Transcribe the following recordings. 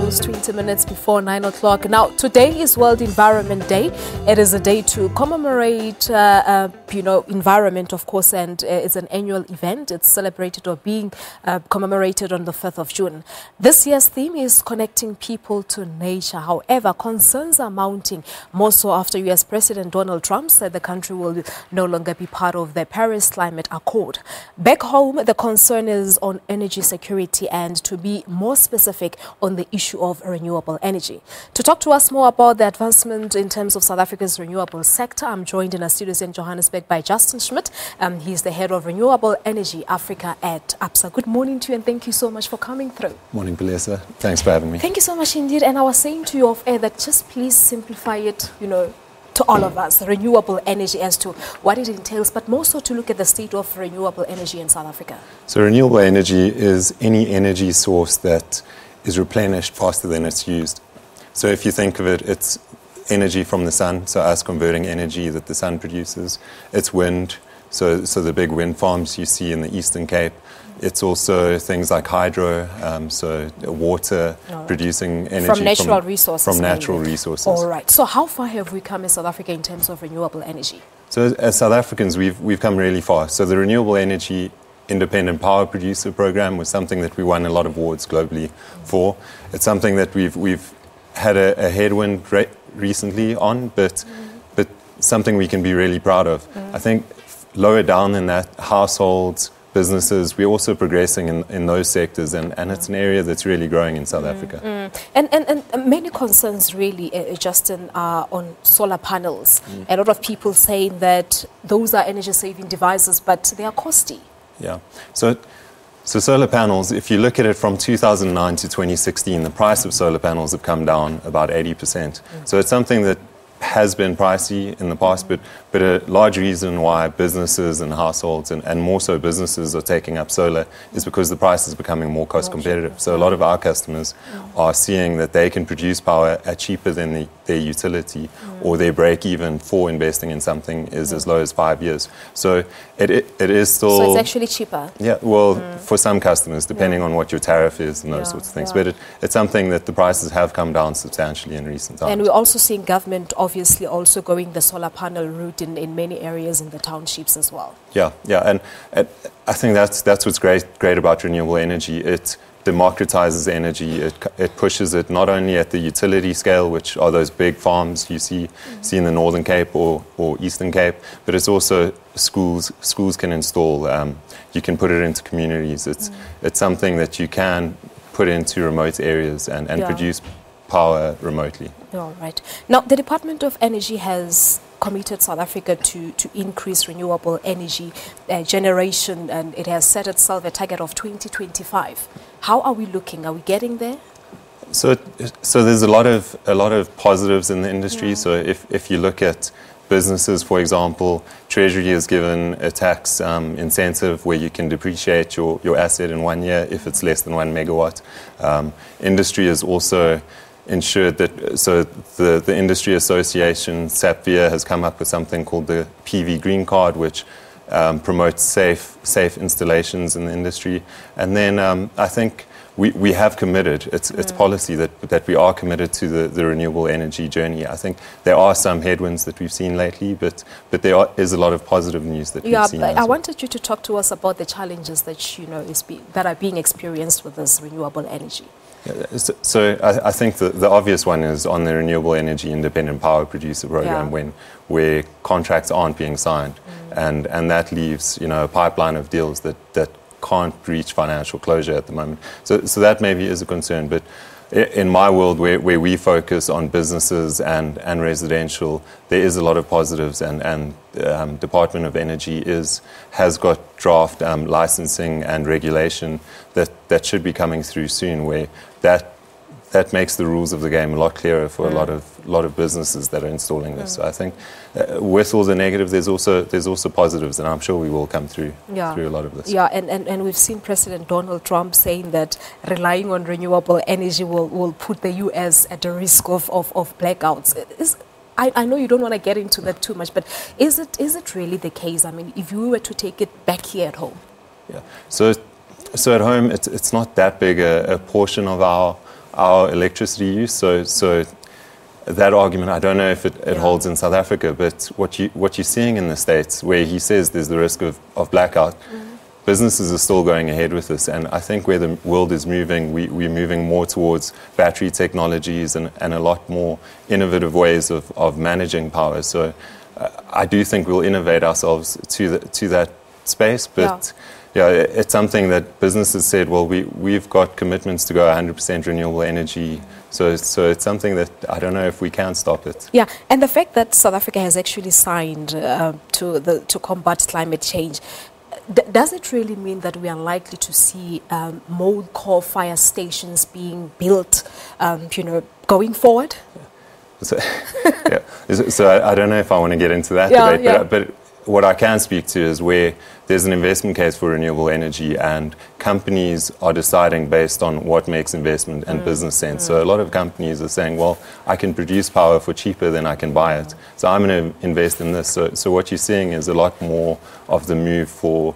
almost 20 minutes before 9 o'clock. Now, today is World Environment Day. It is a day to commemorate, environment, of course, and it's an annual event. It's celebrated or being commemorated on the 5th of June. This year's theme is connecting people to nature. However, concerns are mounting, more so after U.S. President Donald Trump said the country will no longer be part of the Paris Climate Accord. Back home, the concern is on energy security and, to be more specific, on the issue of renewable energy. To talk to us more about the advancement in terms of South Africa's renewable sector, I'm joined in our studios in Johannesburg by Justin Schmidt. He's the head of Renewable Energy Africa at Absa. Good morning to you and thank you so much for coming through. Morning, Belisa. Thanks for having me. Thank you so much indeed. And I was saying to you off air that just please simplify it, to all of us, renewable energy, as to what it entails, but more so to look at the state of renewable energy in South Africa. So renewable energy is any energy source that is replenished faster than it's used. So if you think of it, it's energy from the sun, so us converting energy that the sun produces. It's wind, so the big wind farms you see in the Eastern Cape. It's also things like hydro, so water producing energy from natural resources. From natural resources. All right. So how far have we come in South Africa in terms of renewable energy? So as South Africans, we've come really far. So the Renewable Energy Independent Power Producer Program was something that we won a lot of awards globally for. It's something that we've had a headwind recently on, but something we can be really proud of. I think lower down than that, households, businesses, we're also progressing in those sectors, and it's an area that's really growing in South Africa. And many concerns really, Justin, are on solar panels. A lot of people saying that those are energy-saving devices, but they are costly. Yeah. So solar panels, if you look at it from 2009 to 2016, the price of solar panels have come down about 80%. So it's something that has been pricey in the past, but a large reason why businesses and households and more so businesses are taking up solar is because the price is becoming more cost competitive. So a lot of our customers are seeing that they can produce power at cheaper than their utility, or their break even for investing in something is as low as 5 years. So it is still... So it's actually cheaper? Yeah, well, for some customers, depending on what your tariff is and those sorts of things. But it's something that the prices have come down substantially in recent times. And we're also seeing government obviously also going the solar panel route in many areas in the townships as well. Yeah, and I think that's what's great about renewable energy. It democratizes energy. It pushes it not only at the utility scale, which are those big farms you see in the Northern Cape or Eastern Cape, but it's also schools. Schools can install. You can put it into communities. It's something that you can put into remote areas and produce power remotely. All right. Now, the Department of Energy has committed South Africa to increase renewable energy generation, and it has set itself a target of 2025. How are we looking? Are we getting there? So there's a lot of positives in the industry. So if you look at businesses, for example, Treasury has given a tax incentive where you can depreciate your asset in 1 year if it's less than 1 megawatt. Industry is also ensured that, so the Industry Association, SABC, has come up with something called the PV Green Card, which promotes safe installations in the industry. And then I think we have committed, it's policy that we are committed to the renewable energy journey. I think there are some headwinds that we've seen lately, but there is a lot of positive news that we've seen. I wanted you to talk to us about the challenges that that are being experienced with this renewable energy. So I think the obvious one is on the Renewable Energy Independent Power Producer Program, where contracts aren't being signed, and that leaves a pipeline of deals that can't reach financial closure at the moment. So that maybe is a concern, but in my world, where we focus on businesses and residential, there is a lot of positives, and Department of Energy has got draft licensing and regulation that should be coming through soon, where that makes the rules of the game a lot clearer for a lot of businesses that are installing this. So I think with all the negative, there's also positives, and I'm sure we will come through a lot of this. Yeah, and we've seen President Donald Trump saying that relying on renewable energy will put the U.S. at a risk of blackouts. I know you don't want to get into that too much, but is it really the case? I mean, if you were to take it back here at home. Yeah. So at home, it's not that big a portion of our our electricity use. So that argument, I don't know if it holds in South Africa, but what you're seeing in the States, where he says there's the risk of blackout, businesses are still going ahead with this. And I think where the world is moving, we're moving more towards battery technologies and a lot more innovative ways of managing power. So I do think we'll innovate ourselves to that space, but it's something that businesses said, well, we've got commitments to go 100% renewable energy. So it's something that I don't know if we can stop it. Yeah, and the fact that South Africa has actually signed to combat climate change, does it really mean that we are likely to see more coal-fire stations being built, going forward? So I don't know if I want to get into that debate, but what I can speak to is where there's an investment case for renewable energy and companies are deciding based on what makes investment and business sense. So a lot of companies are saying, well, I can produce power for cheaper than I can buy it. So I'm going to invest in this. So what you're seeing is a lot more of the move for,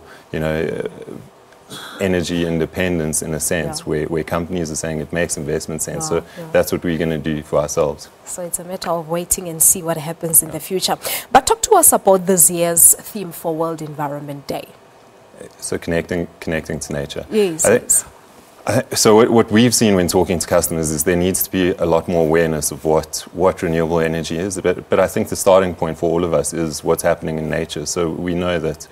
energy independence in a sense, where companies are saying it makes investment sense. So that's what we're going to do for ourselves. So it's a matter of waiting and see what happens in the future. But talk to us about this year's theme for World Environment Day. So connecting to nature. Yes. So what we've seen when talking to customers is there needs to be a lot more awareness of what renewable energy is. But I think the starting point for all of us is what's happening in nature. So we know that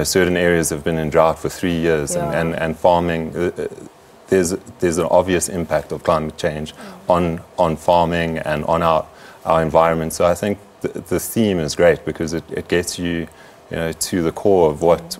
certain areas have been in drought for 3 years, and farming, there's an obvious impact of climate change on farming and on our environment. So I think the theme is great because it gets you, to the core of what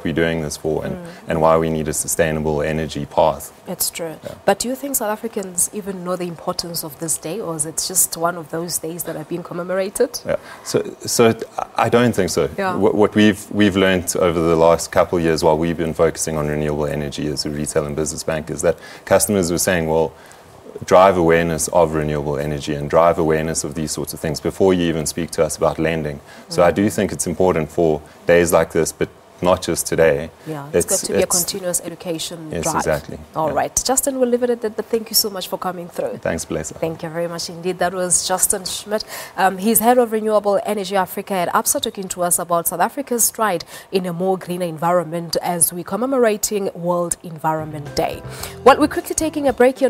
we're doing this for and why we need a sustainable energy path. It's true. Yeah. But do you think South Africans even know the importance of this day, or is it just one of those days that are being commemorated? Yeah. So I don't think so. Yeah. What we've learned over the last couple of years while we've been focusing on renewable energy as a retail and business bank is that customers were saying, well, drive awareness of renewable energy and drive awareness of these sorts of things before you even speak to us about lending. So I do think it's important for days like this, but not just today. Yeah, it's got to be a continuous education drive. Yes, exactly. All right. Justin, we'll leave it at that, but thank you so much for coming through. Thanks, Blesa. Thank you very much indeed. That was Justin Schmidt. He's head of Renewable Energy Africa at Absa, talking to us about South Africa's stride in a more greener environment as we're commemorating World Environment Day. Well, we're quickly taking a break here.